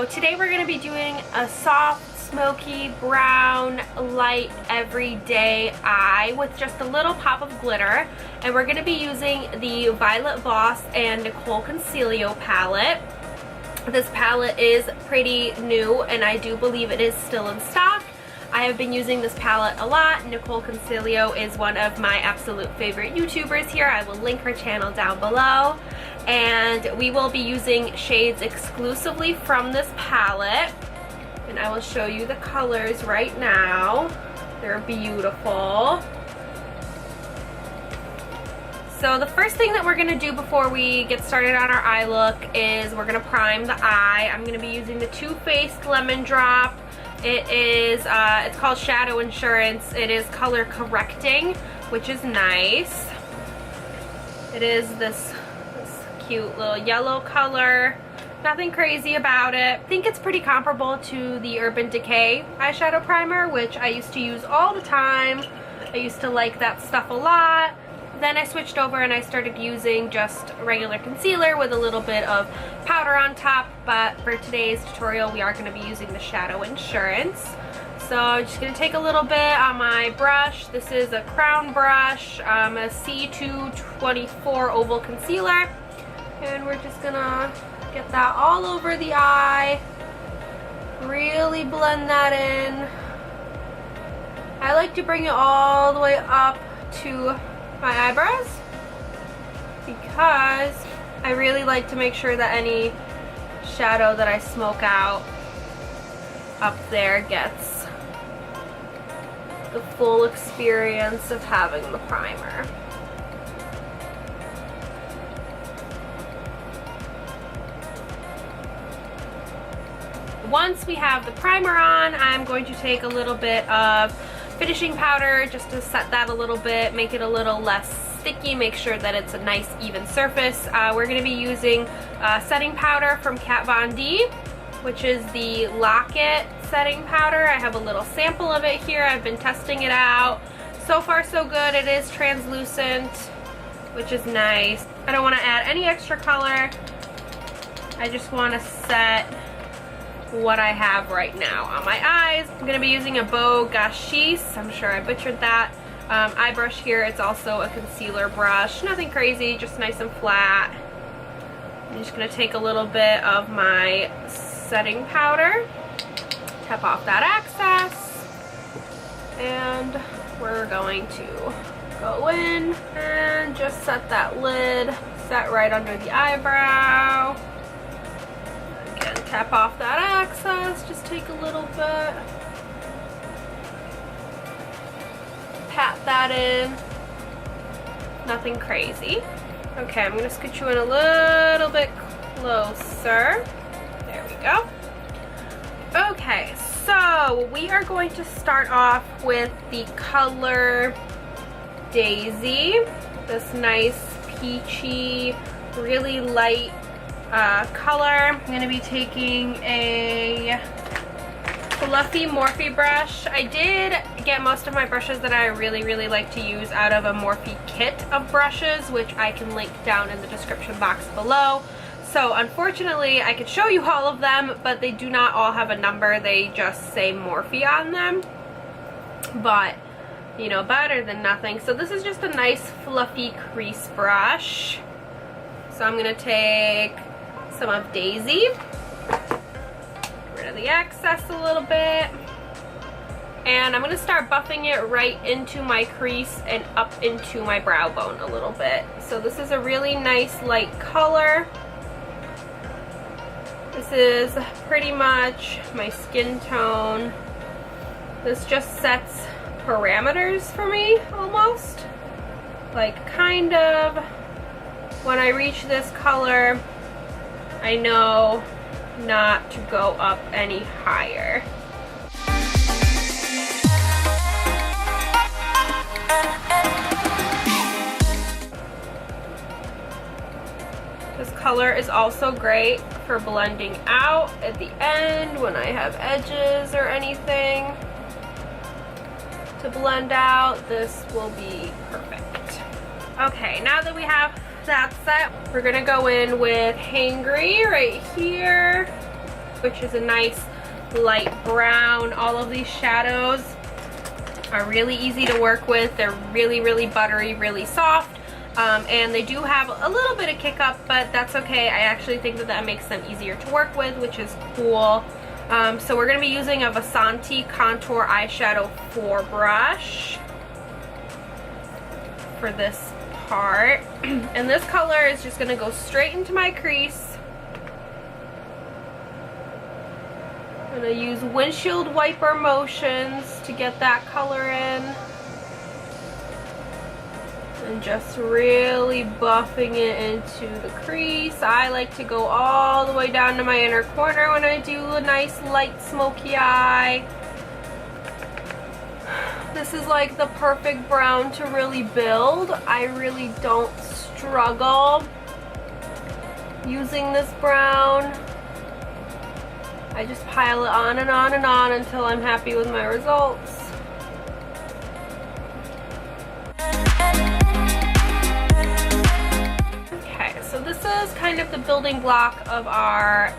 today we're going to be doing a soft, smoky, brown, light, everyday eye with just a little pop of glitter. And we're going to be using the Violet Vossx and Nicol Concilio palette. This palette is pretty new and I do believe it is still in stock. I have been using this palette a lot. Nicol Concilio is one of my absolute favorite YouTubers here. I will link her channel down below. And we will be using shades exclusively from this palette. And I will show you the colors right now. They're beautiful. So the first thing that we're going to do before we get started on our eye look is we're going to prime the eye. I'm going to be using the Too Faced Lemon Drop. It is, it's called Shadow Insurance. It is color correcting, which is nice. It is this cute little yellow color. Nothing crazy about it. I think it's pretty comparable to the Urban Decay eyeshadow primer, which I used to use all the time. I used to like that stuff a lot. Then I switched over and I started using just regular concealer with a little bit of powder on top, but for today's tutorial we are going to be using the Shadow Insurance. So I'm just going to take a little bit on my brush. This is a Crown brush, a C224 oval concealer, and we're just going to get that all over the eye. Really blend that in. I like to bring it all the way up to my eyebrows because I really like to make sure that any shadow that I smoke out up there gets the full experience of having the primer. Once we have the primer on, I'm going to take a little bit of finishing powder just to set that a little bit, make it a little less sticky, make sure that it's a nice even surface. We're going to be using setting powder from Kat Von D, which is the Lock-It setting powder. I have a little sample of it here. I've been testing it out. So far so good. It is translucent, which is nice. I don't want to add any extra color. I just want to set what I have right now on my eyes. I'm going to be using a Beau Gachis. I'm sure I butchered that. Eye brush here. It's also a concealer brush. Nothing crazy, just nice and flat. I'm just going to take a little bit of my setting powder, tap off that excess, and we're going to go in and just set that lid, set right under the eyebrow. Again, tap off that excess, just take a little bit, pat that in, nothing crazy. Okay, I'm going to scoot you in a little bit closer. There we go. Okay, so we are going to start off with the color Daisy. This nice peachy, really light color. I'm going to be taking a fluffy Morphe brush. I did get most of my brushes that I really like to use out of a Morphe kit of brushes, which I can link down in the description box below. So unfortunately I could show you all of them, but they do not all have a number. They just say Morphe on them. But you know, better than nothing. So this is just a nice fluffy crease brush. So I'm going to take some of Daisy, get rid of the excess a little bit, and I'm going to start buffing it right into my crease and up into my brow bone a little bit. So this is a really nice light color. This is pretty much my skin tone. This just sets parameters for me almost. Like kind of when I reach this color, I know not to go up any higher. This color is also great for blending out at the end when I have edges or anything to blend out. This will be perfect. Okay, now that we have that set, we're gonna go in with Hangry right here. which is a nice light brown. All of these shadows are really easy to work with. They're really, really buttery, really soft. And they do have a little bit of kick up, but that's okay. I actually think that that makes them easier to work with, which is cool. So we're going to be using a Vasanti Contour Eyeshadow 4 brush for this part. And this color is just going to go straight into my crease. I'm going to use windshield wiper motions to get that color in. And just really buffing it into the crease. I like to go all the way down to my inner corner when I do a nice light smoky eye. This is like the perfect brown to really build. I really don't struggle using this brown. I just pile it on and on and on until I'm happy with my results. So this is kind of the building block of our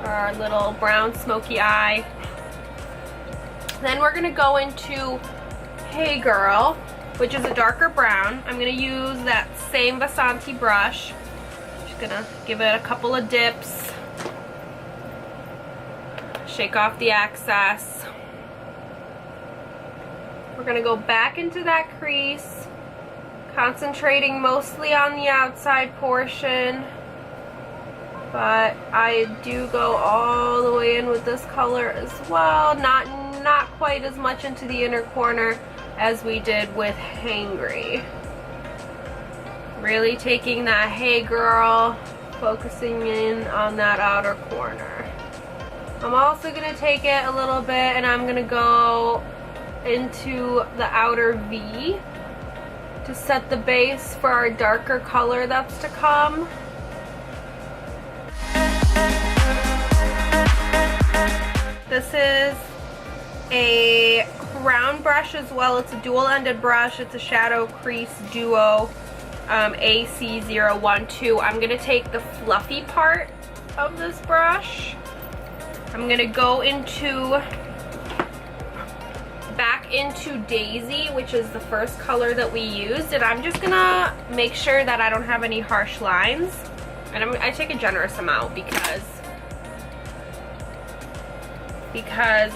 our little brown smoky eye. Then we're gonna go into Hey Girl, which is a darker brown. I'm gonna use that same Vasanti brush. Just gonna give it a couple of dips. Shake off the excess. We're gonna go back into that crease, concentrating mostly on the outside portion, but I do go all the way in with this color as well, not quite as much into the inner corner as we did with Hangry. Really taking that Hey Girl, focusing in on that outer corner. I'm also going to take it a little bit and I'm going to go into the outer V to set the base for our darker color that's to come. This is a round brush as well. It's a dual-ended brush. It's a Shadow Crease Duo AC012. I'm going to take the fluffy part of this brush. I'm going to go back into Daisy, which is the first color that we used, and I'm just gonna make sure that I don't have any harsh lines, and I take a generous amount because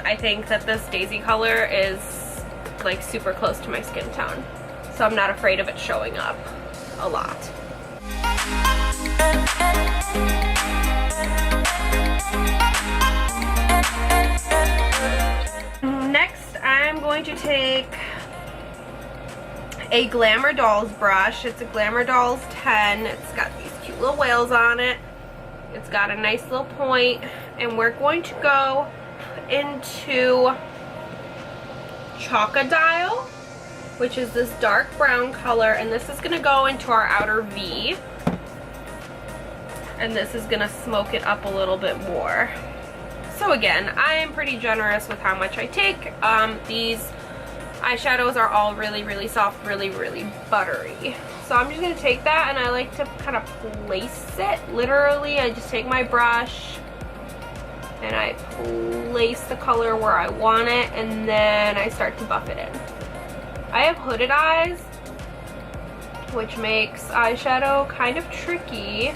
I think that this Daisy color is like super close to my skin tone, so I'm not afraid of it showing up a lot. Next, I'm going to take a Glamour Dolls brush. It's a Glamour Dolls 10. It's got these cute little whales on it. It's got a nice little point, and we're going to go into Chawwcolate, which is this dark brown color, and this is going to go into our outer V, and this is going to smoke it up a little bit more. So again, I am pretty generous with how much I take. These eyeshadows are all really, really soft, really, really buttery. So I'm just going to take that, and I like to kind of place it. Literally, I just take my brush and I place the color where I want it, and then I start to buff it in. I have hooded eyes, which makes eyeshadow kind of tricky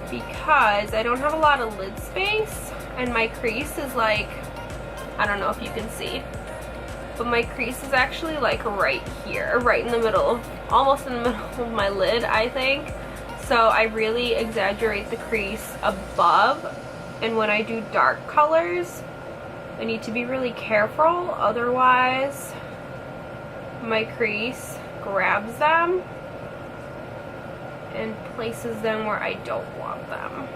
because I don't have a lot of lid space, and my crease is like, I don't know if you can see, but my crease is actually like right here, right in the middle, almost in the middle of my lid, I think. So I really exaggerate the crease above, and when I do dark colors, I need to be really careful, otherwise my crease grabs them and places them where I don't want them.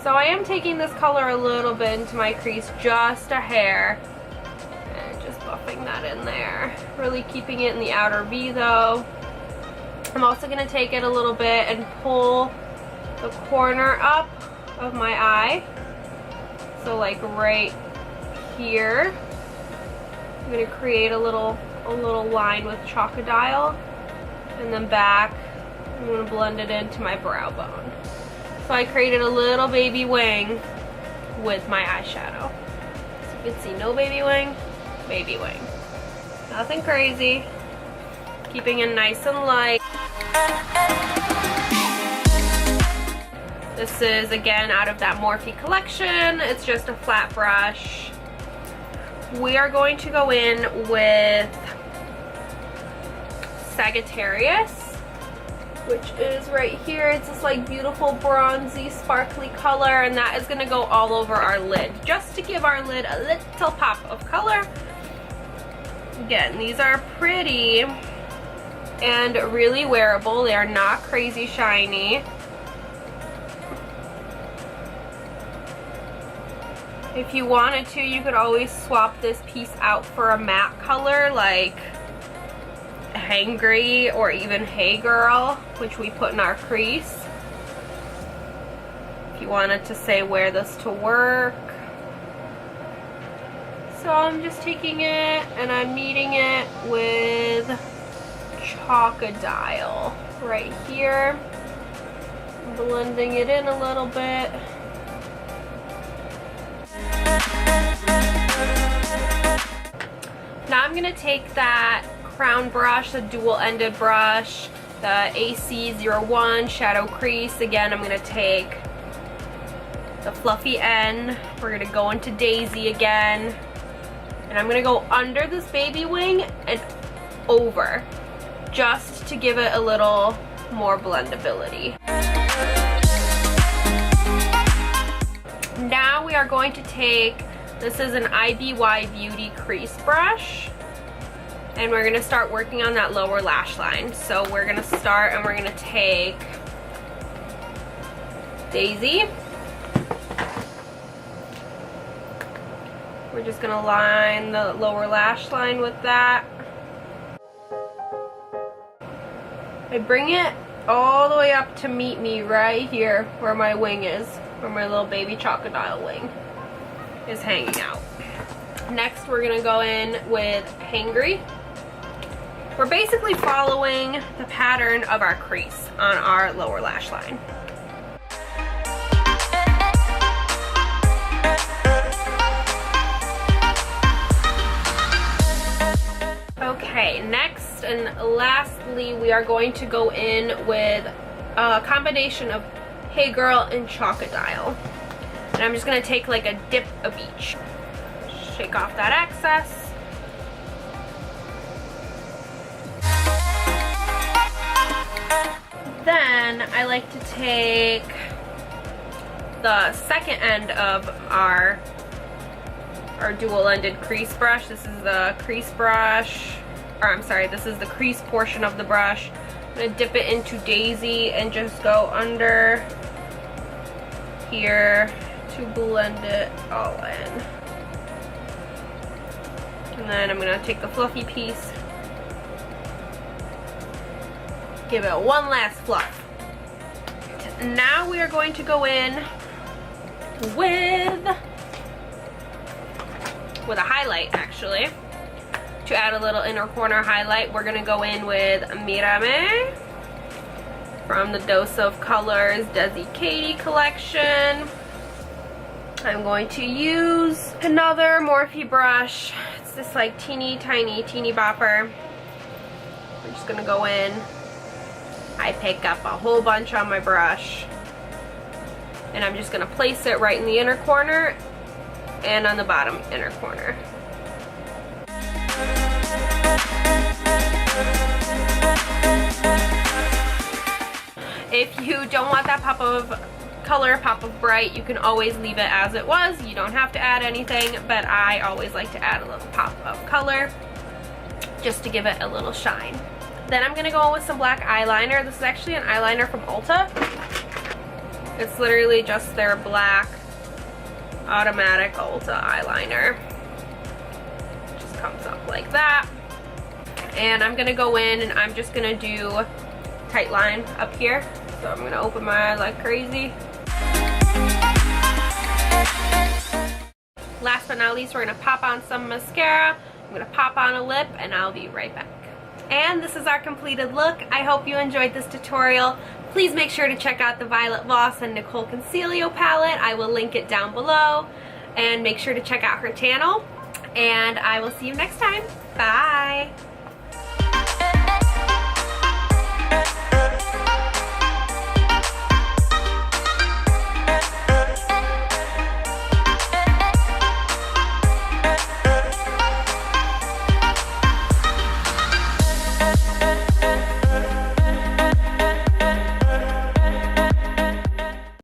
So I am taking this color a little bit into my crease, just a hair, and just buffing that in there. Really keeping it in the outer V though. I'm also going to take it a little bit and pull the corner up of my eye. So like right here, I'm going to create a little line with Chawwcolate, and then back I'm going to blend it into my brow bone. So I created a little baby wing with my eyeshadow. So you can see no baby wing, baby wing. Nothing crazy. Keeping it nice and light. This is again out of that Morphe collection. It's just a flat brush. We are going to go in with Sagittarius, which is right here. It's this like beautiful bronzy sparkly color, and that is going to go all over our lid just to give our lid a little pop of color. Again, these are pretty and really wearable. They are not crazy shiny. If you wanted to, you could always swap this piece out for a matte color like Hangry or even Hey Girl, which we put in our crease. If you wanted to say wear this to work. So I'm just taking it and I'm meeting it with Chawwcolate right here. Blending it in a little bit. Now I'm going to take that crown brush, the dual-ended brush, the AC01 shadow crease. Again, I'm going to take the fluffy end. We're going to go into Daisy again. And I'm going to go under this baby wing and over, just to give it a little more blendability. Now we are going to take, this is an IBY Beauty Crease brush, and we're going to start working on that lower lash line. So we're going to start and we're going to take Daisy. We're just going to line the lower lash line with that. I bring it all the way up to meet me right here where my wing is, where my little baby Chawwcolate wing is hanging out. Next we're going to go in with Hangry. We're basically following the pattern of our crease on our lower lash line. Okay, next and lastly, we are going to go in with a combination of Hey Girl and Chawwcolate. And I'm just going to take like a dip of each. Shake off that excess. Then I like to take the second end of our dual-ended crease brush. This is the crease brush, or I'm sorry, this is the crease portion of the brush. I'm going to dip it into Daisy and just go under here to blend it all in. And then I'm going to take the fluffy piece, give it one last fluff. Now we are going to go in with a highlight, actually. To add a little inner corner highlight, we're going to go in with Mirame from the Dose of Colors Desi Katie collection. I'm going to use another Morphe brush. It's this like teeny bopper. I'm just going to go in. I pick up a whole bunch on my brush. And I'm just going to place it right in the inner corner and on the bottom inner corner. If you don't want that pop of color, pop of bright, you can always leave it as it was. You don't have to add anything, but I always like to add a little pop of color just to give it a little shine. Then I'm going to go in with some black eyeliner. This is actually an eyeliner from Ulta. It's literally just their black automatic Ulta eyeliner. Just comes up like that. And I'm going to go in and I'm just going to do tight line up here. So I'm going to open my eyes like crazy. Last but not least, we're going to pop on some mascara. I'm going to pop on a lip and I'll be right back. And this is our completed look. I hope you enjoyed this tutorial. Please make sure to check out the Violet Voss and Nicol Concilio palette. I will link it down below. And make sure to check out her channel. And I will see you next time. Bye!